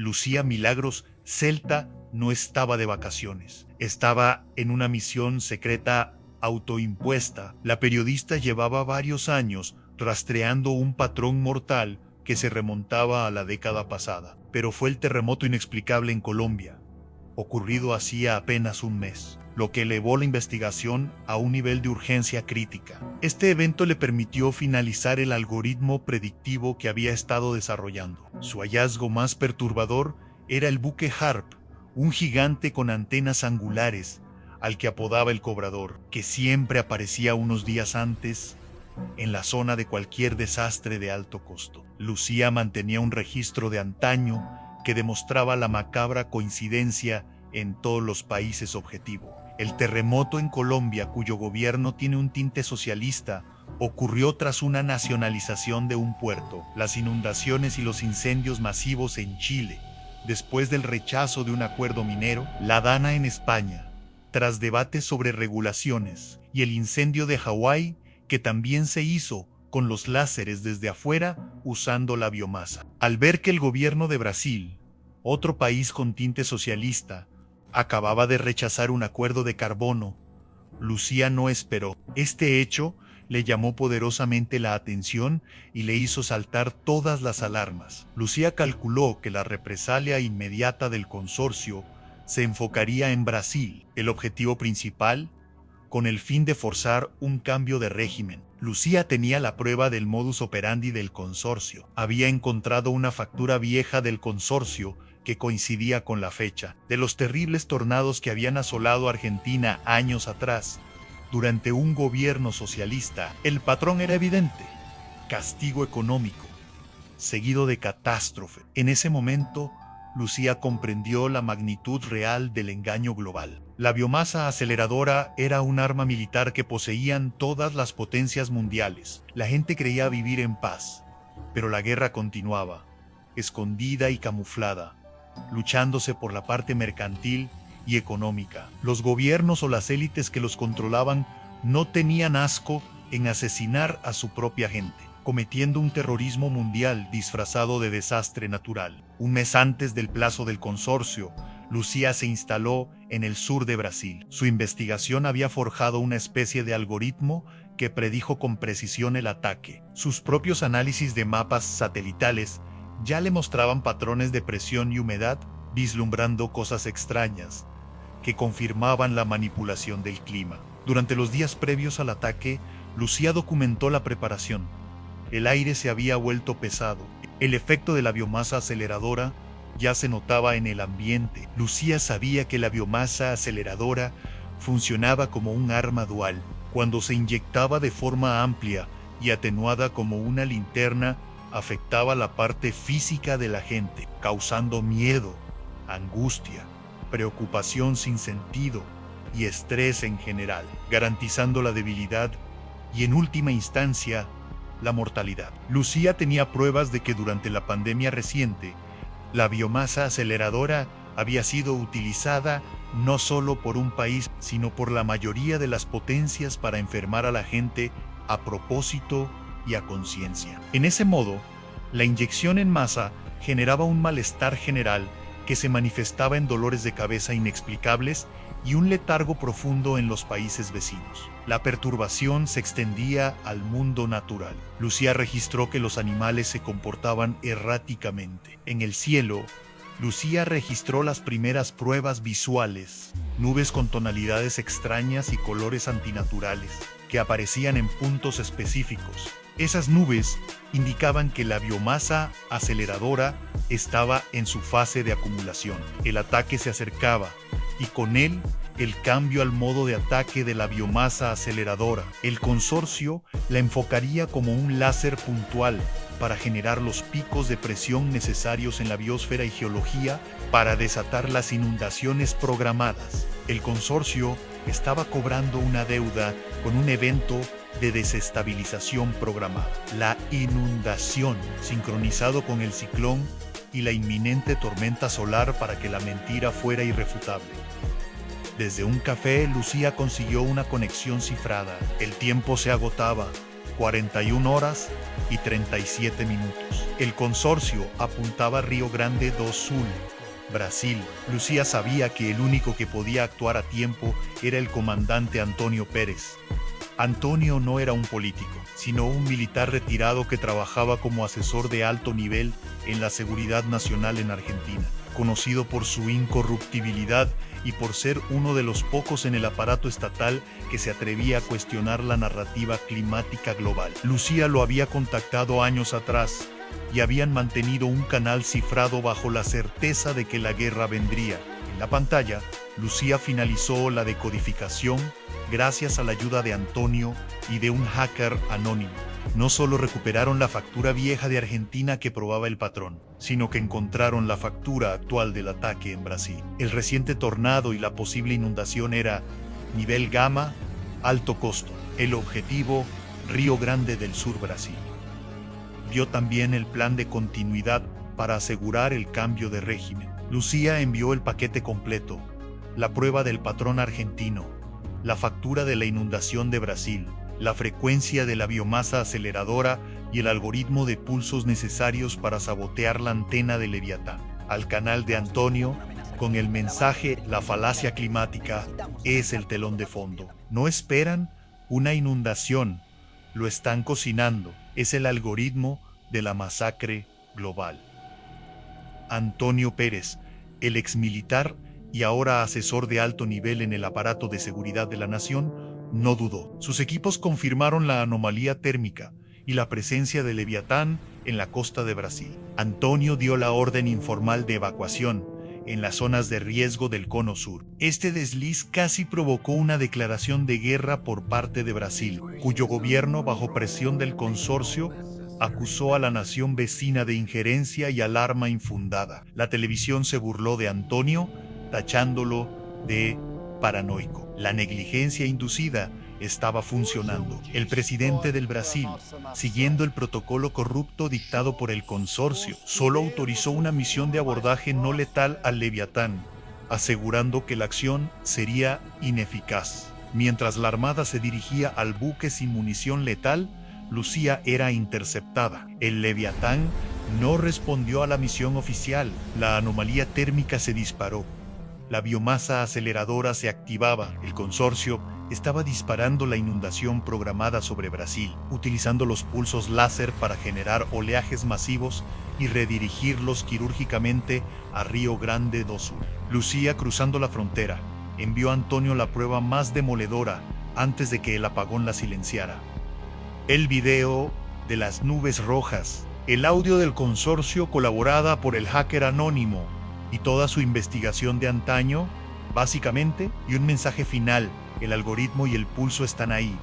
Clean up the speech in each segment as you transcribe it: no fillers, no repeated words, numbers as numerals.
Lucía Milagros Celta no estaba de vacaciones. Estaba en una misión secreta autoimpuesta. La periodista llevaba varios años rastreando un patrón mortal que se remontaba a la década pasada. Pero fue el terremoto inexplicable en Colombia, ocurrido hacía apenas un mes, lo que elevó la investigación a un nivel de urgencia crítica. Este evento le permitió finalizar el algoritmo predictivo que había estado desarrollando. Su hallazgo más perturbador era el buque HARP, un gigante con antenas angulares, al que apodaba el cobrador, que siempre aparecía unos días antes en la zona de cualquier desastre de alto costo. Lucía mantenía un registro de antaño que demostraba la macabra coincidencia en todos los países objetivo. El terremoto en Colombia, cuyo gobierno tiene un tinte socialista, ocurrió tras una nacionalización de un puerto. Las inundaciones y los incendios masivos en Chile, después del rechazo de un acuerdo minero, la Dana en España, tras debates sobre regulaciones, y el incendio de Hawái, que también se hizo con los láseres desde afuera usando la biomasa. Al ver que el gobierno de Brasil, otro país con tinte socialista, acababa de rechazar un acuerdo de carbono, Lucía no esperó. Este hecho le llamó poderosamente la atención y le hizo saltar todas las alarmas. Lucía calculó que la represalia inmediata del consorcio se enfocaría en Brasil, el objetivo principal, con el fin de forzar un cambio de régimen. Lucía tenía la prueba del modus operandi del consorcio. Había encontrado una factura vieja del consorcio que coincidía con la fecha de los terribles tornados que habían asolado Argentina años atrás. Durante un gobierno socialista, el patrón era evidente: castigo económico, seguido de catástrofe. En ese momento, Lucía comprendió la magnitud real del engaño global. La biomasa aceleradora era un arma militar que poseían todas las potencias mundiales. La gente creía vivir en paz, pero la guerra continuaba, escondida y camuflada, luchándose por la parte mercantil y económica. Los gobiernos o las élites que los controlaban no tenían asco en asesinar a su propia gente, cometiendo un terrorismo mundial disfrazado de desastre natural. Un mes antes del plazo del consorcio, Lucía se instaló en el sur de Brasil. Su investigación había forjado una especie de algoritmo que predijo con precisión el ataque. Sus propios análisis de mapas satelitales ya le mostraban patrones de presión y humedad, vislumbrando cosas extrañas que confirmaban la manipulación del clima. Durante los días previos al ataque, Lucía documentó la preparación. El aire se había vuelto pesado. El efecto de la biomasa aceleradora ya se notaba en el ambiente. Lucía sabía que la biomasa aceleradora funcionaba como un arma dual. Cuando se inyectaba de forma amplia y atenuada como una linterna, afectaba la parte física de la gente, causando miedo, angustia, preocupación sin sentido y estrés en general, garantizando la debilidad y, en última instancia, la mortalidad. Lucía tenía pruebas de que durante la pandemia reciente, la biomasa aceleradora había sido utilizada no solo por un país, sino por la mayoría de las potencias para enfermar a la gente a propósito y a conciencia. En ese modo, la inyección en masa generaba un malestar general que se manifestaba en dolores de cabeza inexplicables y un letargo profundo en los países vecinos. La perturbación se extendía al mundo natural. Lucía registró que los animales se comportaban erráticamente. En el cielo, Lucía registró las primeras pruebas visuales, nubes con tonalidades extrañas y colores antinaturales, que aparecían en puntos específicos. Esas nubes indicaban que la biomasa aceleradora estaba en su fase de acumulación. El ataque se acercaba, y con él el cambio al modo de ataque de la biomasa aceleradora. El consorcio la enfocaría como un láser puntual para generar los picos de presión necesarios en la biosfera y geología para desatar las inundaciones programadas. El consorcio estaba cobrando una deuda con un evento de desestabilización programada: la inundación, sincronizado con el ciclón y la inminente tormenta solar para que la mentira fuera irrefutable. Desde un café, Lucía consiguió una conexión cifrada. El tiempo se agotaba, 41 horas y 37 minutos. El consorcio apuntaba a Río Grande do Sul, Brasil. Lucía sabía que el único que podía actuar a tiempo era el comandante Antônio Pérez. Antonio no era un político, sino un militar retirado que trabajaba como asesor de alto nivel en la seguridad nacional en Argentina, conocido por su incorruptibilidad y por ser uno de los pocos en el aparato estatal que se atrevía a cuestionar la narrativa climática global. Lucía lo había contactado años atrás y habían mantenido un canal cifrado bajo la certeza de que la guerra vendría. En la pantalla, Lucía finalizó la decodificación gracias a la ayuda de Antonio y de un hacker anónimo. No solo recuperaron la factura vieja de Argentina que probaba el patrón, sino que encontraron la factura actual del ataque en Brasil. El reciente tornado y la posible inundación era nivel gamma, alto costo. El objetivo, Río Grande del Sur, Brasil. Vio también el plan de continuidad para asegurar el cambio de régimen. Lucía envió el paquete completo, la prueba del patrón argentino, la factura de la inundación de Brasil, la frecuencia de la biomasa aceleradora y el algoritmo de pulsos necesarios para sabotear la antena de Leviatán al canal de Antonio con el mensaje "La falacia climática es el telón de fondo". No esperan una inundación, lo están cocinando. Es el algoritmo de la masacre global. Antonio Pérez, el exmilitar y ahora asesor de alto nivel en el aparato de seguridad de la nación, no dudó. Sus equipos confirmaron la anomalía térmica y la presencia de Leviatán en la costa de Brasil. Antonio dio la orden informal de evacuación en las zonas de riesgo del Cono Sur. Este desliz casi provocó una declaración de guerra por parte de Brasil, cuyo gobierno, bajo presión del consorcio, acusó a la nación vecina de injerencia y alarma infundada. La televisión se burló de Antonio, tachándolo de paranoico. La negligencia inducida estaba funcionando. El presidente del Brasil, siguiendo el protocolo corrupto dictado por el consorcio, solo autorizó una misión de abordaje no letal al Leviatán, asegurando que la acción sería ineficaz. Mientras la armada se dirigía al buque sin munición letal, Lucía era interceptada. El Leviatán no respondió a la misión oficial. La anomalía térmica se disparó. La biomasa aceleradora se activaba. El consorcio estaba disparando la inundación programada sobre Brasil, utilizando los pulsos láser para generar oleajes masivos y redirigirlos quirúrgicamente a Río Grande do Sul. Lucía, cruzando la frontera, envió a Antonio la prueba más demoledora antes de que el apagón la silenciara. El video de las nubes rojas, el audio del consorcio colaborada por el hacker anónimo y toda su investigación de antaño, básicamente, y un mensaje final: el algoritmo y el pulso están ahí.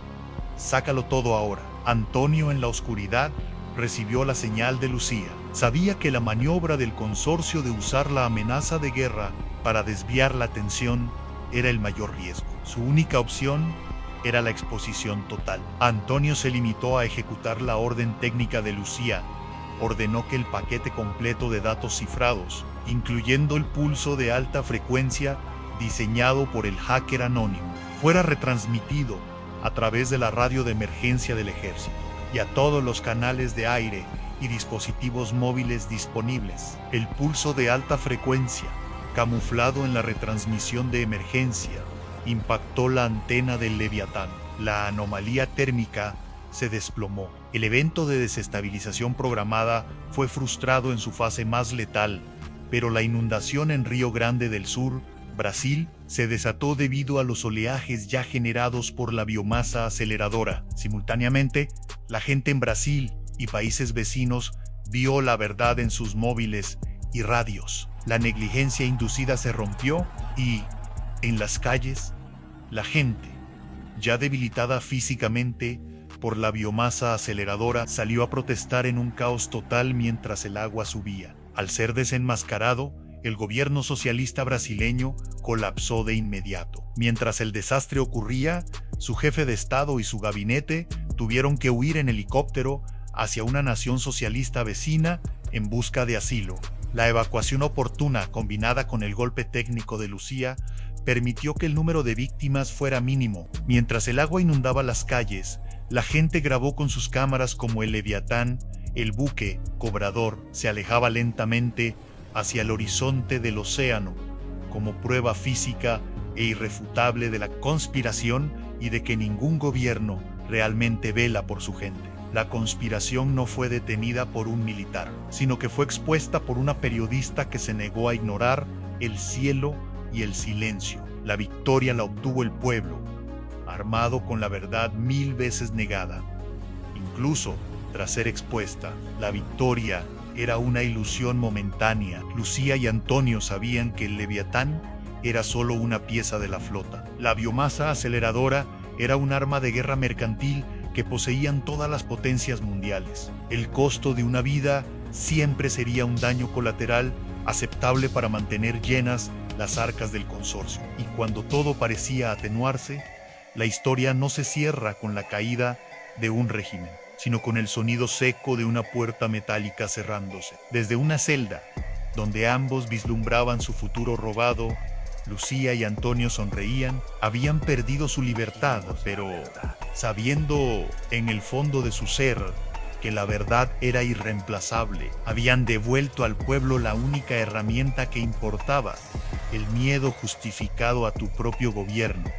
Sácalo todo ahora. Antonio, en la oscuridad, recibió la señal de Lucía. Sabía que la maniobra del consorcio de usar la amenaza de guerra para desviar la atención era el mayor riesgo. Su única opción era la exposición total. Antonio se limitó a ejecutar la orden técnica de Lucía. Ordenó que el paquete completo de datos cifrados, incluyendo el pulso de alta frecuencia diseñado por el hacker anónimo, fuera retransmitido a través de la radio de emergencia del ejército y a todos los canales de aire y dispositivos móviles disponibles. El pulso de alta frecuencia, camuflado en la retransmisión de emergencia, impactó la antena del Leviatán. La anomalía térmica se desplomó. El evento de desestabilización programada fue frustrado en su fase más letal, pero la inundación en Río Grande del Sur, Brasil, se desató debido a los oleajes ya generados por la biomasa aceleradora. Simultáneamente, la gente en Brasil y países vecinos vio la verdad en sus móviles y radios. La negligencia inducida se rompió y, en las calles, la gente, ya debilitada físicamente por la biomasa aceleradora, salió a protestar en un caos total mientras el agua subía. Al ser desenmascarado, el gobierno socialista brasileño colapsó de inmediato. Mientras el desastre ocurría, su jefe de Estado y su gabinete tuvieron que huir en helicóptero hacia una nación socialista vecina en busca de asilo. La evacuación oportuna, combinada con el golpe técnico de Lucía, permitió que el número de víctimas fuera mínimo. Mientras el agua inundaba las calles, la gente grabó con sus cámaras cómo el Leviatán El buque, Cobrador, se alejaba lentamente hacia el horizonte del océano, como prueba física e irrefutable de la conspiración y de que ningún gobierno realmente vela por su gente. La conspiración no fue detenida por un militar, sino que fue expuesta por una periodista que se negó a ignorar el cielo y el silencio. La victoria la obtuvo el pueblo, armado con la verdad 1000 veces negada. Incluso tras ser expuesta, la victoria era una ilusión momentánea. Lucía y Antonio sabían que el Leviatán era solo una pieza de la flota. La biomasa aceleradora era un arma de guerra mercantil que poseían todas las potencias mundiales. El costo de una vida siempre sería un daño colateral aceptable para mantener llenas las arcas del consorcio. Y cuando todo parecía atenuarse, la historia no se cierra con la caída de un régimen, sino con el sonido seco de una puerta metálica cerrándose. Desde una celda, donde ambos vislumbraban su futuro robado, Lucía y Antonio sonreían. Habían perdido su libertad, pero sabiendo en el fondo de su ser que la verdad era irreemplazable, habían devuelto al pueblo la única herramienta que importaba: el miedo justificado a tu propio gobierno.